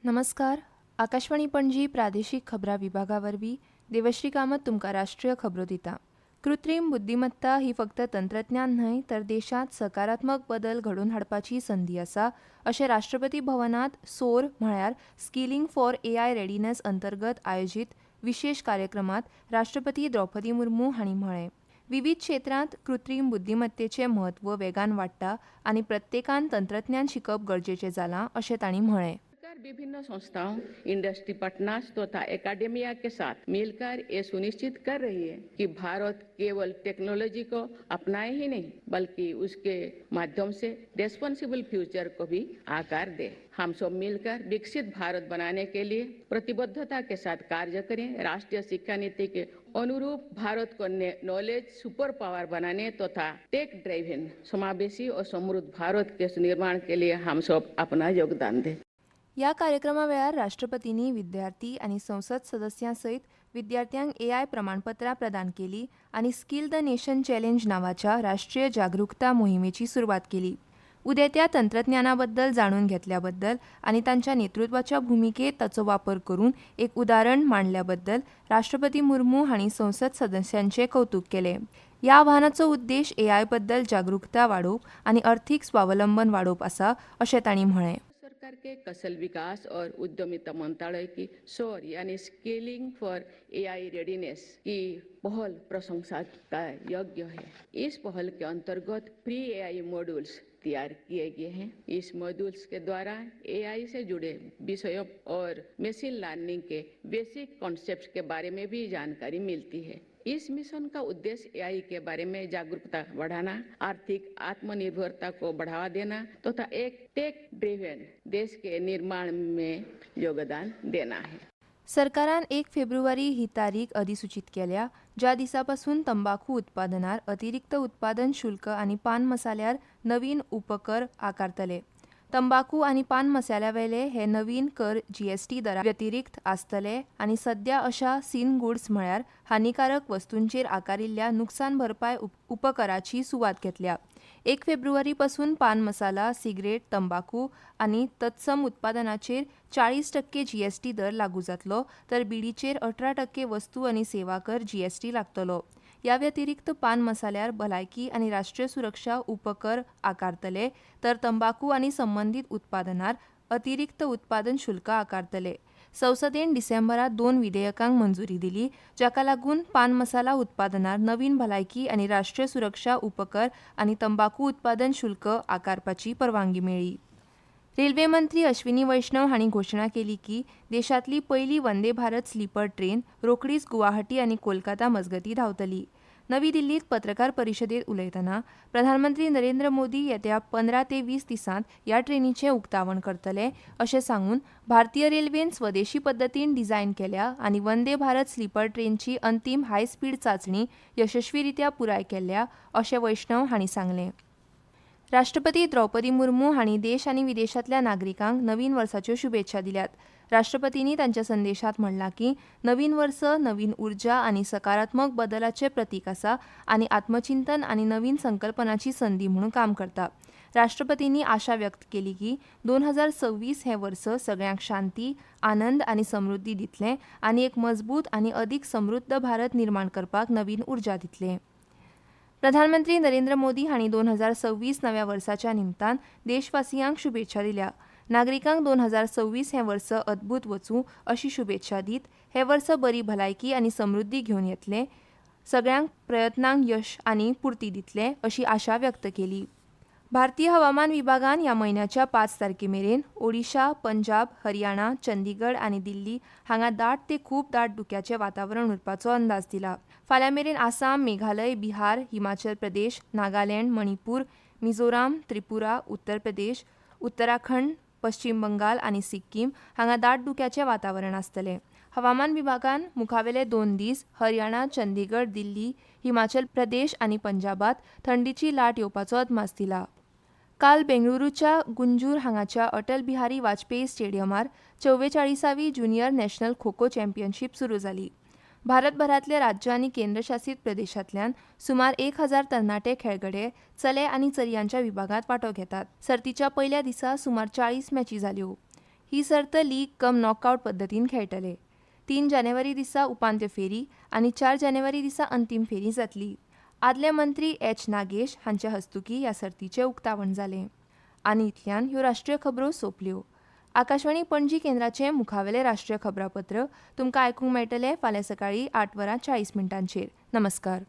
नमस्कार. आकाशवाणी पणजी प्रादेशीक खबरां विभागावरवीं देवश्री कामत तुमकां राष्ट्रीय खबरो दिता. कृत्रीम बुद्धिमत्ता ही फक्त तंत्रज्ञान न्हय तर देशांत सकारात्मक बदल घडोवन हाडपाची संदी आसा अशें राष्ट्रपती भवनांत सोर म्हळ्यार स्किलिंग फॉर एआय रेडीनेस अंतर्गत आयोजीत विशेष कार्यक्रमांत राष्ट्रपती द्रौपदी मुर्मू हांणी म्हळें. विविध क्षेत्रांत कृत्रीम बुद्धिमत्तेचें म्हत्व वेगान वाडटा आनी प्रत्येकान तंत्रज्ञान शिकप गरजेचें जालां अशें तांणी म्हळें. सरकार विभिन्न संस्थाओं, इंडस्ट्री पार्टनर्स तथा एकेडमिया के साथ मिलकर ये सुनिश्चित कर रही है कि भारत केवल टेक्नोलॉजी को अपनाए ही नहीं बल्कि उसके माध्यम से रेस्पॉन्सिबल फ्यूचर को भी आकार दे। हम सब मिलकर विकसित भारत बनाने के लिए प्रतिबद्धता के साथ कार्य करें। राष्ट्रीय शिक्षा नीति के अनुरूप भारत को नॉलेज सुपर पावर बनाने तथा टेक ड्राइवन समावेशी और समृद्ध भारत के निर्माण के लिए हम सब अपना योगदान दें। ह्या कार्यक्रमा वेळार राष्ट्रपतींनी विद्यार्थी आनी संसद सदस्यां सयत विद्यार्थ्यांक एआय प्रमाणपत्रां प्रदान केली आनी स्किल द नेशन चॅलेंज नांवाच्या राष्ट्रीय जागरूकता मोहिमेची सुरवात केली. उदेत्या तंत्रज्ञानाबद्दल जाणून घेतल्या बद्दल आनी तांच्या नेतृत्वाच्या भुमिकेत ताचो वापर करून एक उदाहरण मांडल्या बद्दल राष्ट्रपती मुर्मू हांणी संसद सदस्यांचे कौतुक केले. ह्या आव्हानाचो उद्देश एआय बद्दल जागरूकता वाडोवप आनी अर्थीक स्वावलंबन वाडोवप आसा अशें तांणी म्हळें. सरकार के कौशल विकास और उद्यमिता मंत्रालय की सौर यानी स्केलिंग फॉर एआई रेडीनेस की पहल प्रशंसा का योग्य है। इस पहल के अंतर्गत प्री एआई मॉड्यूल्स तैयार किए गए हैं। इस मॉड्यूल्स के द्वारा एआई से जुड़े विषयों और मशीन लर्निंग के बेसिक कॉन्सेप्ट्स के बारे में भी जानकारी मिलती है। इस मिशन का उद्देश्य एआई के बारे में जागरूकता बढ़ाना, आर्थिक आत्मनिर्भरता को बढ़ावा देना तथा एक टेक ड्रिवन देश के निर्माण में योगदान देना है. सरकारान 1 फेब्रुवारी ही तारीख अधिसूचित केल्या ज्या दिसापासून तंबाखू उत्पादनार अतिरिक्त उत्पादन शुल्क आनी पान मसाल्यार नवीन उपकर आकारतले. तंबाखू आनी पान मसाल्यावेले हे नवीन कर जीएसटी दरा व्यतिरिक्त आसतले आनी सध्या अशा सीन गुड्स म्हळ्यार हानिकारक वस्तूंचेर आकारिल्ल्या नुकसान भरपाय उपकराची सुवात घेतल्या. 1 फेब्रुवारी पासून पान मसाला, सिगरेट, तंबाखू आनी तत्सम उत्पादनाचेर 40% जीएसटी दर लागू जातलो तर बिडीचेर 18% वस्तू आनी सेवा कर जीएसटी लागतलो. ह्या व्यतिरिक्त पान मसाल्यार भलायकी आनी राष्ट्रीय सुरक्षा उपकर आकारतले तर तंबाखू आनी संबंधित उत्पादनार अतिरिक्त उत्पादन शुल्क आकारतले. संसदेन डिसेंबरात 2 विधेयकांक मंजुरी दिली जाका लागून पान मसाला उत्पादनार नवीन भलायकी आनी राष्ट्रीय सुरक्षा उपकर आनी तंबाखू उत्पादन शुल्क आकारपाची परवानगी मेळ्ळी. रेल्वे मंत्री अश्विनी वैष्णव हांणी घोशणा केली की देशांतली पयली वंदे भारत स्लीपर ट्रेन रोखडीच गुवाहाटी आनी कोलकाता मजगती धांवतली. नवी दिल्लीत पत्रकार परिशदेत उलयतना प्रधानमंत्री नरेंद्र मोदी येत्या 15 ते 20 दिसांत ह्या ट्रेनीचें उक्तावण करतले अशें सांगून भारतीय रेल्वेन स्वदेशी पद्दतीन डिझायन केल्या आनी वंदे भारत स्लीपर ट्रेनची अंतीम हाय स्पीड चांचणी यशस्वीरित्या पुराय केल्या अशें वैष्णव हांणी सांगलें. राष्ट्रपती द्रौपदी मुर्मू हांणी देश आनी विदेशांतल्या नागरिकांक नवीन वर्साच्यो शुभेच्छा दिल्यात. राष्ट्रपतींनी तांच्या संदेशात म्हणलां की नवीन वर्स नवीन उर्जा आनी सकारात्मक बदलाचें प्रतीक आसा आनी आत्मचिंतन आनी नवीन संकल्पनाची संदी म्हणून काम करता. राष्ट्रपतींनी आशा व्यक्त केली की 2026 हें वर्स सगळ्यांक शांती, आनंद आनी समृद्धी दितलें आनी एक मजबूत आनी अदीक समृद्ध भारत निर्माण करपाक नवीन उर्जा दितलें. प्रधानमंत्री नरेंद्र मोदी हांणी 2026 नव्या वर्साच्या निमतान देशवासियांक शुभेच्छा दिल्या. नागरिकांक 2026 हें वर्स अद्भुत वचूं अशी शुभेच्छा दीत हें वर्स बरी भलायकी आनी समृद्धी घेवन येतलें, सगळ्यांक प्रयत्नांक यश आनी पुर्ती दितलें अशी आशा व्यक्त केली. भारतीय हवामान विभागान ह्या म्हयन्याच्या 5 तारखेमेरेन ओडिशा, पंजाब, हरियाणा, चंदीगड आनी दिल्ली हांगा दाट ते खूब दाट धुक्याचें वातावरण उरपाचो अंदाज दिला. फाल्यां मेरेन आसाम, मेघालय, बिहार, हिमाचल प्रदेश, नागालँड, मणिपूर, मिझोराम, त्रिपुरा, उत्तर प्रदेश, उत्तराखंड, पश्चिम बंगाल आनी सिक्कीम हांगा दाट धुक्याचें वातावरण आसतलें. हवामान विभागान मुखावेले 2 दीस हरियाणा, चंदीगड, दिल्ली, हिमाचल प्रदेश आनी पंजाबात थंडीची लाट येवपाचो अदमास दिला. काल बेंगळुरूच्या गुंजूर हांगाच्या अटल बिहारी वाजपेयी स्टेडियमार 44वी ज्युनियर नॅशनल खो-खो चॅम्पियनशीप सुरू जाली. भारतभरांतल्या राज्य आनी केंद्रशासीत प्रदेशांतल्यान सुमार 1000 तरणाटे खेळगडे चले आनी चलयांच्या विभागांत वांटो घेतात. सर्तीच्या पयल्या दिसा सुमार 40 मॅची जाल्यो. ही सर्त लीग कम नॉकआउट पद्दतीन खेळटले. 3 जानेवारी दिसा उपांत्य फेरी आनी 4 जानेवारी दिसा अंतीम फेरी जातली. आदले मंत्री एच नागेश हांच्या हस्तुकीं ह्या सर्तीचें उक्तावण जालें. आनी इतल्यान ह्यो राष्ट्रीय खबरो सोंपल्यो. आकाशवाणी पणजी केंद्राचें मुखावेलें राष्ट्रीय खबरापत्र तुमकां आयकूंक मेळटलें फाल्यां सकाळीं 8:40 नमस्कार.